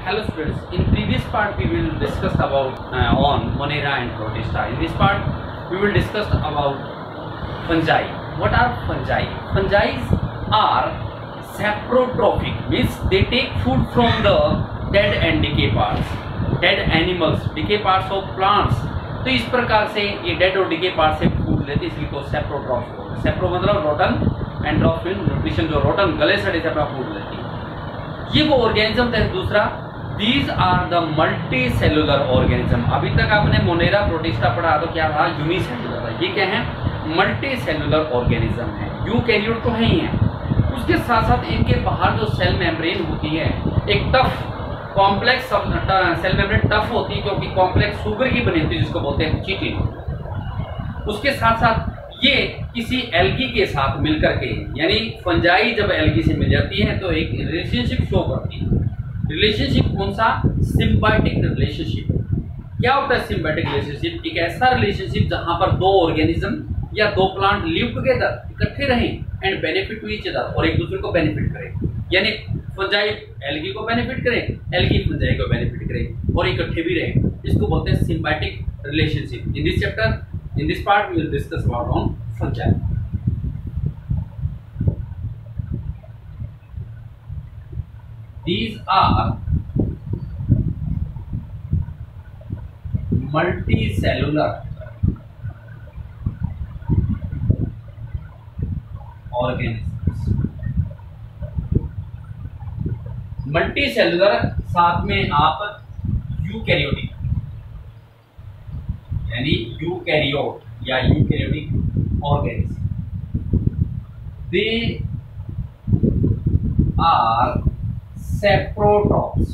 Hello students, in previous part we will discuss about on Monera and Protista. In this part we will discuss about fungi. What are fungi? Fungi are saprotrophic, means they take food from the dead and decay parts, dead animals, decay parts of plants. तो इस प्रकार से ये dead और decay part से food लेते हैं, इसलिए को सेप्रोट्रॉप्स बोलते हैं। सेप्रो मतलब रोटन एंड ट्रॉफ न्यूट्रिशन, जो रोटन गले सड़े से अपना फूड लेती है। ये वो ऑर्गेनिज्म है। दूसरा, these are the multi cellular organism. अभी तक आपने मोनेरा प्रोटिस्टा पढ़ा तो क्या था, यूनिसेलुलर था। ये क्या है, मल्टी सेलुलर ऑर्गेनिज्म है। यूकैरियोट तो है ही है, उसके साथ साथ इनके बाहर जो सेल मेम्ब्रेन होती है, एक tough complex cell membrane tough होती है क्योंकि कॉम्प्लेक्स शुगर की बनी होती है, जिसको बोलते हैं चिटिन। उसके साथ साथ ये किसी एल्गी के साथ मिलकर के, यानी फंजाई जब एल्गी से मिल जाती है तो एक रिलेशनशिप शो करती है। रिलेशनशिप कौन सा, सिम्बायोटिक रिलेशनशिप। क्या होता है सिम्बायोटिक रिलेशनशिप? एक ऐसा रिलेशनशिप जहां पर दो ऑर्गेनिज्म या दो प्लांट लिव टुगेदर, इकट्ठे रहें and benefit to each other, और एक दूसरे को बेनिफिट करें। यानी फंजाई एल्गी को बेनिफिट करें, एल्गी फंजाई को बेनिफिट करें और इकट्ठे भी रहें। इसको बोलते हैं symbiotic relationship. In this chapter, in this part we will discuss about on fungi. These are multicellular organisms. Multicellular साथ में आप यूकैरियोटिक, यानी यूकैरियोट या eukaryotic organism. They are saprotrophs.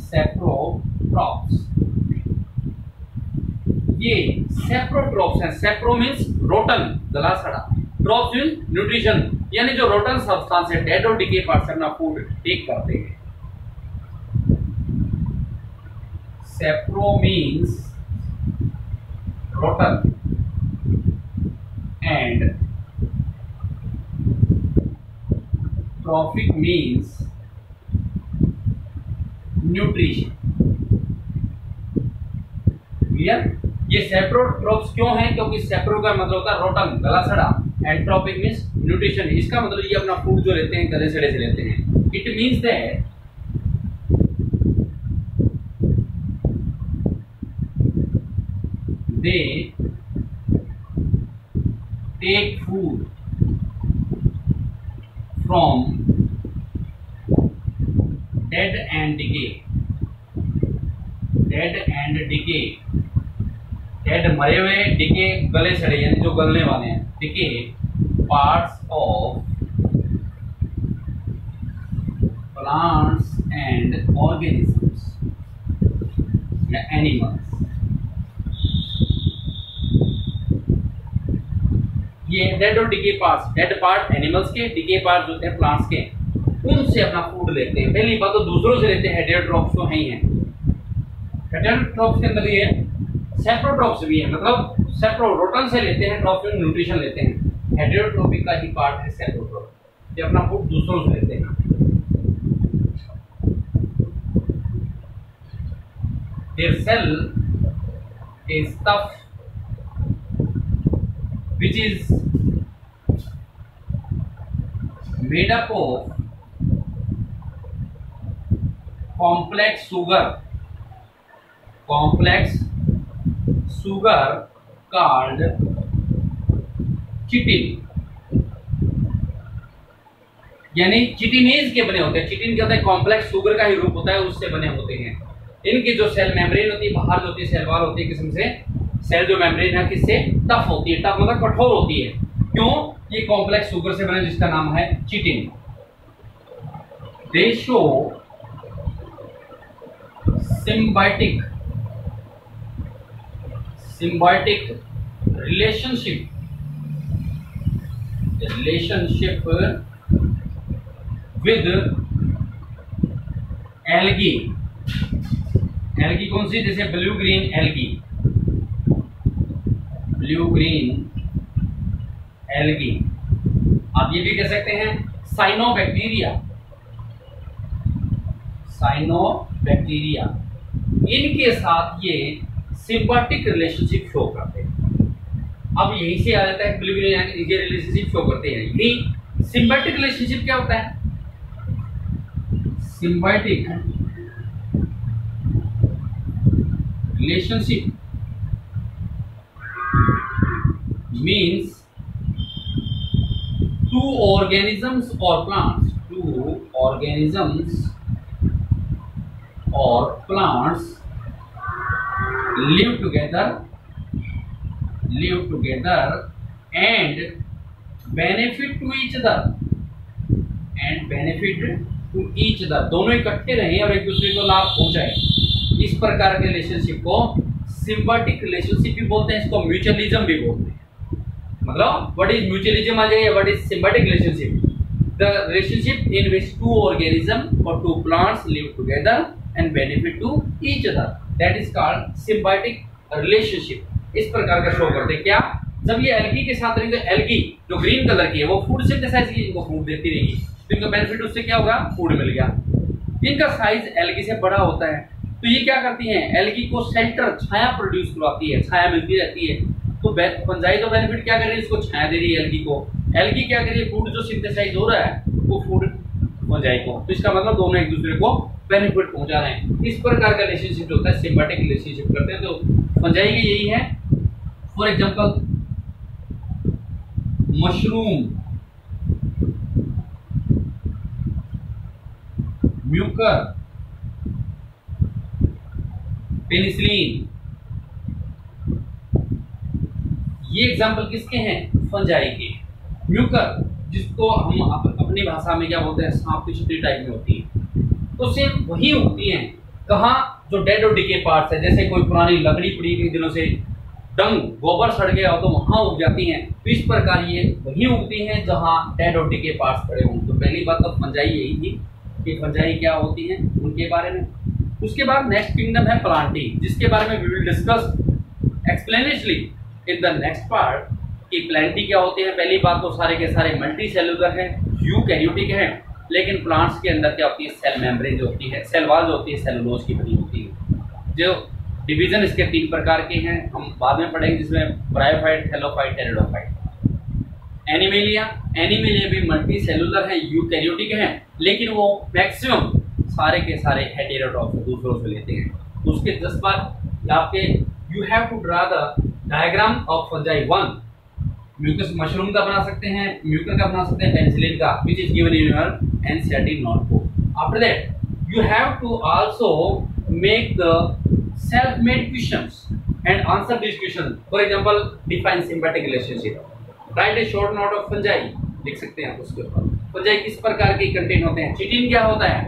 Saprotrophs, ये सेप्रोट्रॉप्स हैं। सेप्रो मीन्स रोटन, गला सड़ा, trophs means nutrition, यानी जो रोटन सब्सटेंस है, डेड और डिके पार्ट से अपना फूड टेक करते हैं। Sapro means rotten and trophic means nutrition. Clear? ये सेप्रोट्रॉप्स क्यों है? क्योंकि सेप्रो का मतलब होता है रोटन, गला सड़ा, एंड ट्रॉपिक मीन्स न्यूट्रिशन। इसका मतलब ये अपना फूड जो लेते हैं गले सड़े से लेते हैं। It means that they take food from dead and decay, dead and decay, dead मरे हुए, decay गले सड़े यानी जो गलने वाले हैं, decay parts of plants and organisms या animals। ये डेड और decay parts, dead part animals के, डिके पार्ट जो होते हैं प्लांट्स के, उनसे अपना फूड लेते हैं। पहली बात तो दूसरों से लेते हैं, हेटेरोट्रॉप्स तो है ही हैं। हेटेरोट्रॉप्स के अंदर ये सेप्रोट्रॉप्स भी है, मतलब सेप्रो रोटन से लेते हैं, ट्रॉप से न्यूट्रिशन लेते हैं। हेटेरोट्रॉपिक का ही पार्ट है सेप्रोट्रॉप, ये अपना फूड दूसरों से लेते हैं। Their cell is tough which is made up of complex sugar called chitin, यानी चिटिनेज के बने होते हैं। चिटिन क्या होता है, कॉम्प्लेक्स शुगर का ही रूप होता है, उससे बने होते हैं। इनकी जो सेल मेम्ब्रेन होती है, बाहर जो होती है सेल वॉल होती है, किस्म से सेल जो मेम्ब्रेन है किससे, टफ होती है। टफ मतलब कठोर होती है। क्यों? ये कॉम्प्लेक्स शुगर से बने, जिसका नाम है chitin. They show symbiotic relationship with algae. Algae कौन सी? जैसे blue green algae, blue green algae. आप ये भी कह सकते हैं साइनोबैक्टीरिया, साइनोबैक्टीरिया, इनके साथ ये सिम्बायोटिक रिलेशनशिप शो करते हैं। अब यहीं से आ जाता है ये रिलेशनशिप शो करते हैं। यही सिम्बायोटिक रिलेशनशिप क्या होता है? Symbiotic relationship means two organisms or plants live together and benefit to each other, दोनों इकट्ठे रहें और एक दूसरे को लाभ पहुंचाएं। इस प्रकार के रिलेशनशिप को सिम्बायोटिक रिलेशनशिप भी बोलते हैं, इसको म्यूचुअलिज्म भी बोलते हैं। मतलब व्हाट इज म्यूचुअलिज्म आ जाए, what is symbiotic relationship? The relationship in which two organism और two plants live together and benefit to each other, that is called symbiotic relationship. इस प्रकार का शो करते हैं। क्या? जब ये एल्गी के साथ रहेंगे, एल्गी जो ग्रीन कलर की है वो फूड सिंथेसाइज की, इनको फूड देती रहेगी, तो इनका बेनिफिट उससे क्या होगा? फूड मिल गया। इनका साइज एल्गी से बड़ा होता है, तो ये क्या करती हैं? एल्गी को सेंटर छाया प्रोड्यूस करवाती है, छाया मिलती रहती है। तो फंजाई तो बेनिफिट क्या कर रही है? इसको छाया दे रही है एल्गी को। एल्गी क्या कर रही है? फूड जो सिंथेसाइज हो रहा है वो फूड फंजाई को। तो इसका मतलब दोनों एक दूसरे को बेनिफिट पहुंचा रहे हैं। इस प्रकार का रिलेशनशिप जो होता है सिम्बायोटिक रिलेशनशिप करते हैं। तो फंजाई की यही है। For example mushroom, Mucor, penicillin, ये एग्जाम्पल किसके हैं? फंजाई के। म्यूकर जिसको हम अपनी भाषा में क्या बोलते हैं? सांप की छुट्टी टाइप में होती है, तो सिर्फ वही उगती हैं। कहाँ? जो डेड और डिके पार्ट्स है, जैसे कोई पुरानी लकड़ी पड़ी कई दिनों से, डंग गोबर सड़ गया हो तो वहां उग जाती हैं। तो इस प्रकार ये वही उगती हैं जहां डेड और डिके पार्ट्स पड़े हों। तो पहली बात तो फंजाई यही थी कि फंजाई क्या होती हैं उनके बारे में। उसके बाद नेक्स्ट किंगडम है प्लांटी, जिसके बारे में we will discuss explanatorily in the next part कि प्लांटी क्या होते हैं। पहली बात तो सारे के सारे मल्टी सेलुलर हैं, यूकैरियोटिक हैं, लेकिन प्लांट्स के अंदर क्या होती है? सेल मेम्ब्रेन जो होती है, सेल वॉल जो होती है सेलुलोज की बनी होती है। जो डिवीजन इसके 3 प्रकार के हैं, हम बाद में पढ़ेंगे, जिसमें ब्रायोफाइट, हेलोफाइट, टेरिडोफाइट। एनिमेलिया भी मल्टी सेलुलर है, यूकैरियोटिक हैं, लेकिन वो मैक्सिमम सारे के सारे हेटेरोट्रॉफ दूसरों से लेते हैं। उसके 10 बाद आपके you have to draw the diagram of fungi 1। Mucus mushroom का बना सकते हैं, म्यूकर का बना सकते हैं, पेनिसिलिन का, which is given in your NCERT notebook. After that you have to also make the self-made questions and answer these questions. For example, define symbiotic relationship. Write a short note of fungi. लिख सकते हैं आप उसके ऊपर। Fungi किस प्रकार के content होते हैं? चिटिन क्या होता है?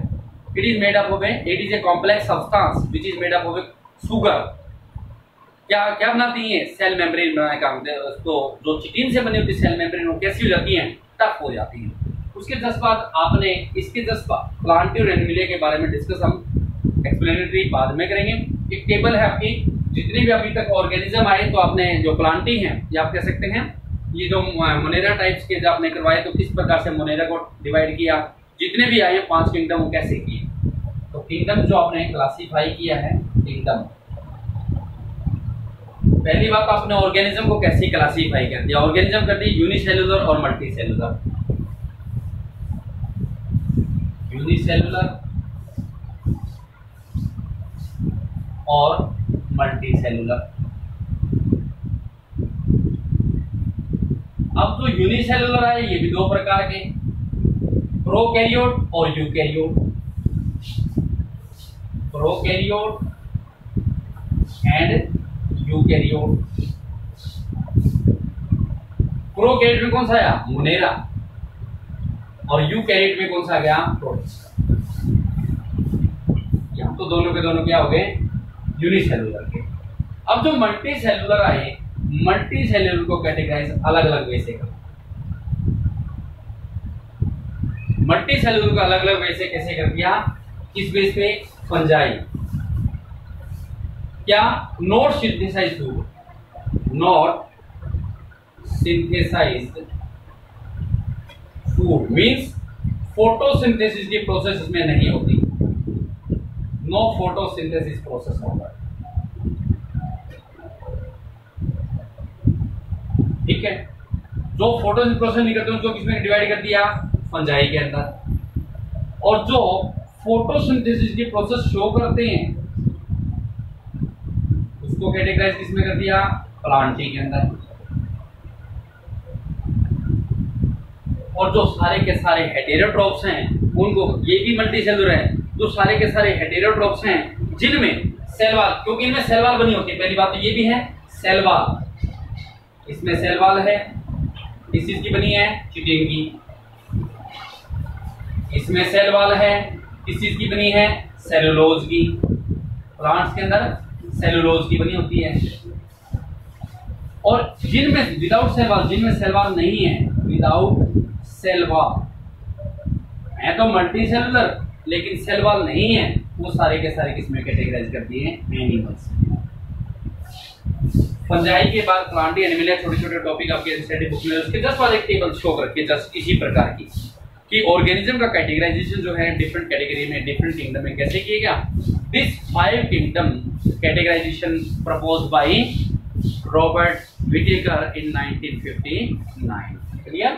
It is made up of it is a complex substance which is made up of sugar. क्या क्या बनाती हैं? सेल मेम्ब्रेन बनाने का काम होता है। तो जो चिटिन से बनी होती है सेल मेम्ब्रेन, वो कैसी हो जाती हैं? टफ हो जाती हैं। उसके 10 बाद आपने इसके 10 प्लांटी और एनिमलिया के बारे में डिस्कस हम एक्सप्लेनेटरी बाद में करेंगे। एक टेबल है आपकी, जितने भी अभी तक ऑर्गेनिज्म आए, तो आपने जो प्लांटी हैं या आप कह सकते हैं ये जो मोनेरा टाइप्स के जो आपने करवाए, तो किस प्रकार से मोनेरा को डिवाइड किया, जितने भी आए 5 किंगडम वो कैसे किए। तो किंगडम जो आपने क्लासीफाई किया है, किंगडम, पहली बात आपने ऑर्गेनिज्म को कैसे क्लासीफाई कर दिया? ऑर्गेनिज्म कर दी यूनिसेलुलर और मल्टी सेलुलर। यूनिसेलुलर और मल्टी सेलुलर। अब जो यूनिसेलुलर आए ये भी 2 प्रकार के, प्रोकैरियोट और eukaryote. Prokaryote and eukaryote. Prokaryote में कौन सा आया? मोनेरा। और यूकैरियोट में कौन सा आ गया? प्रोटिस्टा। यहाँ तो दोनों के दोनों क्या हो गए? यूनिसेलुलर के। अब जो मल्टी सेलुलर आए, मल्टी सेलुलर को कैटेगराइज अलग अलग वे से कर। मल्टी सेलुलर को अलग अलग वे से कैसे कर दिया? किस बेस पे? फंजाई। क्या? Not synthesised food, not synthesised food means photosynthesis की प्रोसेस इसमें नहीं होती। नो फोटोसिंथेसिस प्रोसेस होगा। ठीक है, जो फोटोसिंथेसिस प्रोसेस नहीं करते उनको किसमें डिवाइड कर दिया, फंजाई के अंदर। और जो फोटोसिंथेसिस की प्रोसेस शो करते हैं उसको कैटेगराइज किसमें कर दिया, प्लांटी के अंदर। और जो सारे के सारे हेटेरोट्रॉप्स हैं उनको, ये भी मल्टीसेलुलर है, जो सारे के सारे हेटेरोट्रॉप्स हैं जिनमें सेल वॉल, क्योंकि इनमें सेल वॉल बनी होती है, पहली बात तो ये भी है सेल वॉल, इसमें सेल वॉल है, किस चीज की बनी है, चिटिन की। इसमें सेल वॉल है, किस चीज की बनी है, सेलुलोज की। प्लांट्स के अंदर सेलुलोज की बनी होती है। और जिनमें विदाउट सेल वॉल, जिनमें सेल वॉल नहीं है, विदाउट सेल वॉल है तो मल्टी सेलुलर, लेकिन सेल वॉल नहीं है, वो सारे के सारे किसमें कैटेगराइज कर दिए हैं, एनिमल्स। फंजाई के बाद प्लांटी एनिमल है, छोटे छोटे टॉपिक आपके स्टडी बुक में, उसके जस्ट बाद एक टेबल शो करके जस्ट इसी प्रकार की कि ऑर्गेनिज्म का कैटेगराइजेशन जो है डिफरेंट कैटेगरी में, डिफरेंट किंगडम में कैसे किएगा। This 5 kingdom categorisation proposed by Robert Whittaker in 1959। Clear.